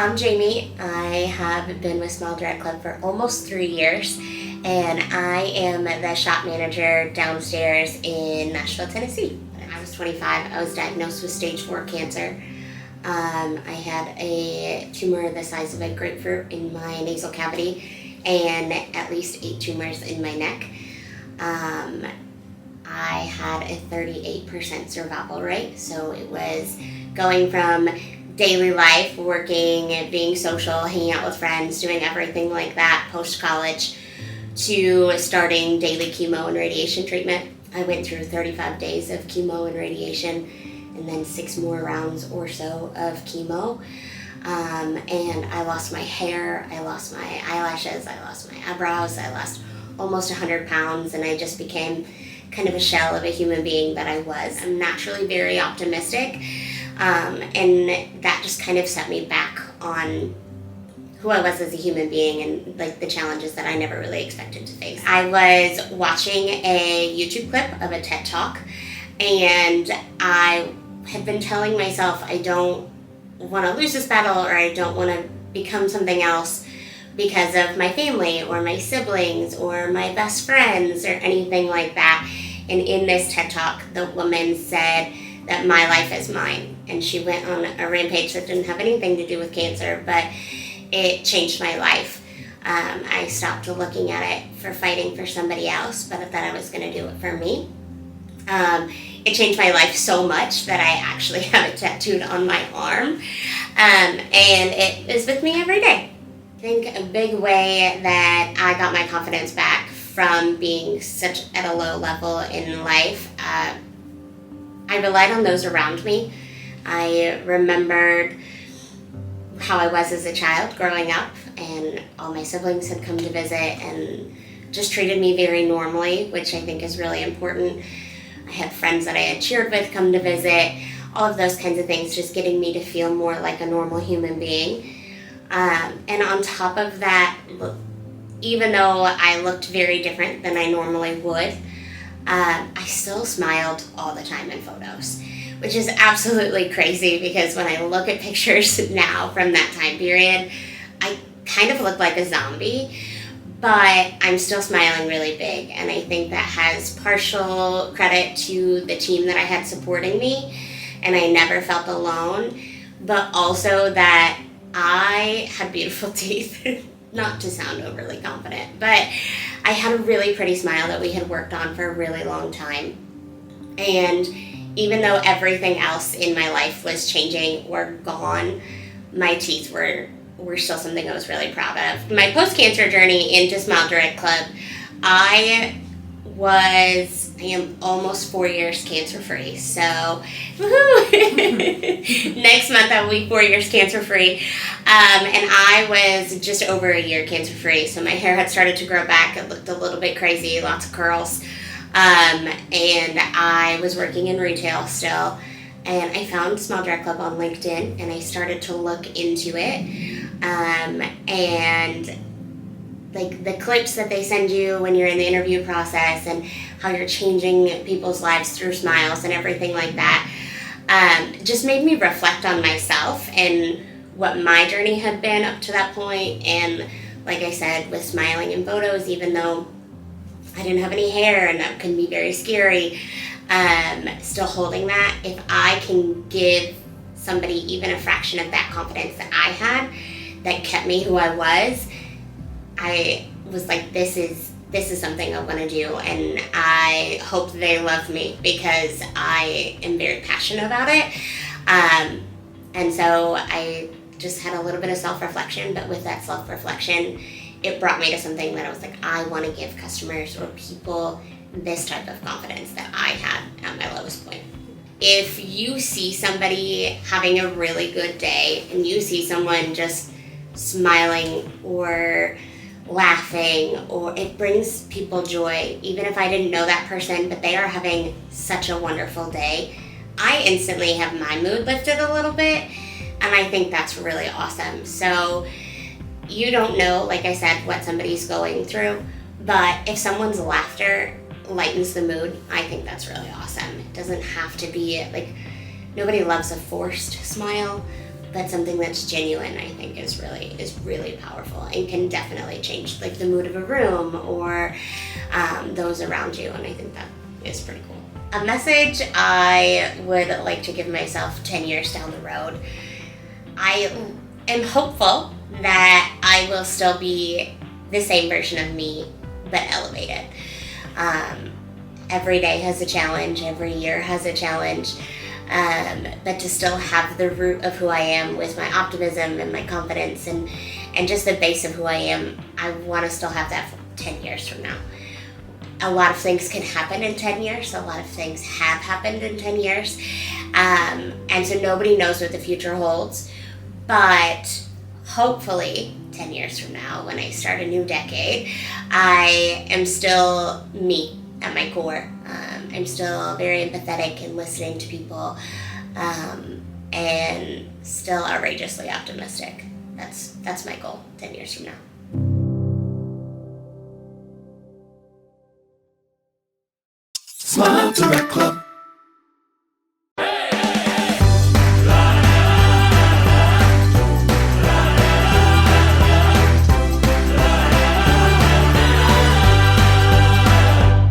I'm Jamie. I have been with SmileDirectClub for almost 3 years, and I am the shop manager downstairs in Nashville, Tennessee. When I was 25, I was diagnosed with stage 4 cancer. I had a tumor the size of a grapefruit in my nasal cavity and at least 8 tumors in my neck. I had a 38% survival rate, so it was going from daily life, working, being social, hanging out with friends, doing everything like that post-college, to starting daily chemo and radiation treatment. I went through 35 days of chemo and radiation and then 6 more rounds or so of chemo. And I lost my hair, I lost my eyelashes, I lost my eyebrows, I lost almost 100 pounds, and I just became kind of a shell of a human being that I was. I'm naturally very optimistic, and that just kind of set me back on who I was as a human being and like the challenges that I never really expected to face. I was watching a YouTube clip of a TED Talk, and I had been telling myself I don't want to lose this battle, or I don't want to become something else because of my family or my siblings or my best friends or anything like that. And in this TED Talk, the woman said that my life is mine. And she went on a rampage that didn't have anything to do with cancer, but it changed my life. I stopped looking at it for fighting for somebody else, but that I was going to do it for me. It changed my life so much that I actually have it tattooed on my arm. And it is with me every day. I think a big way that I got my confidence back from being such at a low level in life, I relied on those around me. I remembered how I was as a child growing up, and all my siblings had come to visit and just treated me very normally, which I think is really important. I had friends that I had cheered with come to visit, all of those kinds of things, just getting me to feel more like a normal human being. And on top of that, even though I looked very different than I normally would, I still smiled all the time in photos, which is absolutely crazy because when I look at pictures now from that time period, I kind of look like a zombie, but I'm still smiling really big. And I think that has partial credit to the team that I had supporting me, and I never felt alone, but also that I had beautiful teeth. Not to sound overly confident, but I had a really pretty smile that we had worked on for a really long time. And even though everything else in my life was changing or gone, my teeth were still something I was really proud of. My post-cancer journey into SmileDirectClub, I am almost 4 years cancer-free, so woohoo! Next month I will be 4 years cancer-free, and I was just over a year cancer-free, so my hair had started to grow back. It looked a little bit crazy, lots of curls, and I was working in retail still, and I found SmileDirectClub on LinkedIn, and I started to look into it, and like the clips that they send you when you're in the interview process and how you're changing people's lives through smiles and everything like that, just made me reflect on myself and what my journey had been up to that point. And like I said, with smiling in photos, even though I didn't have any hair and that can be very scary, still holding that, if I can give somebody even a fraction of that confidence that I had that kept me who I was, I was like, this is something I want to do, and I hope they love me because I am very passionate about it. And so I just had a little bit of self-reflection, but with that self-reflection, it brought me to something that I was like, I want to give customers or people this type of confidence that I had at my lowest point. If you see somebody having a really good day and you see someone just smiling or laughing, or it brings people joy, even if I didn't know that person, but they are having such a wonderful day, I instantly have my mood lifted a little bit, and I think that's really awesome. So you don't know, like I said, what somebody's going through, but if someone's laughter lightens the mood, I think that's really awesome. It doesn't have to be like, nobody loves a forced smile, but something that's genuine, I think, is really powerful and can definitely change like the mood of a room or those around you, and I think that is pretty cool. A message I would like to give myself 10 years down the road. I am hopeful that I will still be the same version of me, but elevated. Every day has a challenge, every year has a challenge, but to still have the root of who I am with my optimism and my confidence and just the base of who I am, I want to still have that for 10 years from now. A lot of things can happen in 10 years, a lot of things have happened in 10 years, and so nobody knows what the future holds, but hopefully 10 years from now, when I start a new decade, I am still me at my core. I'm still very empathetic and listening to people, and still outrageously optimistic. That's my goal 10 years from now. SmileDirectClub.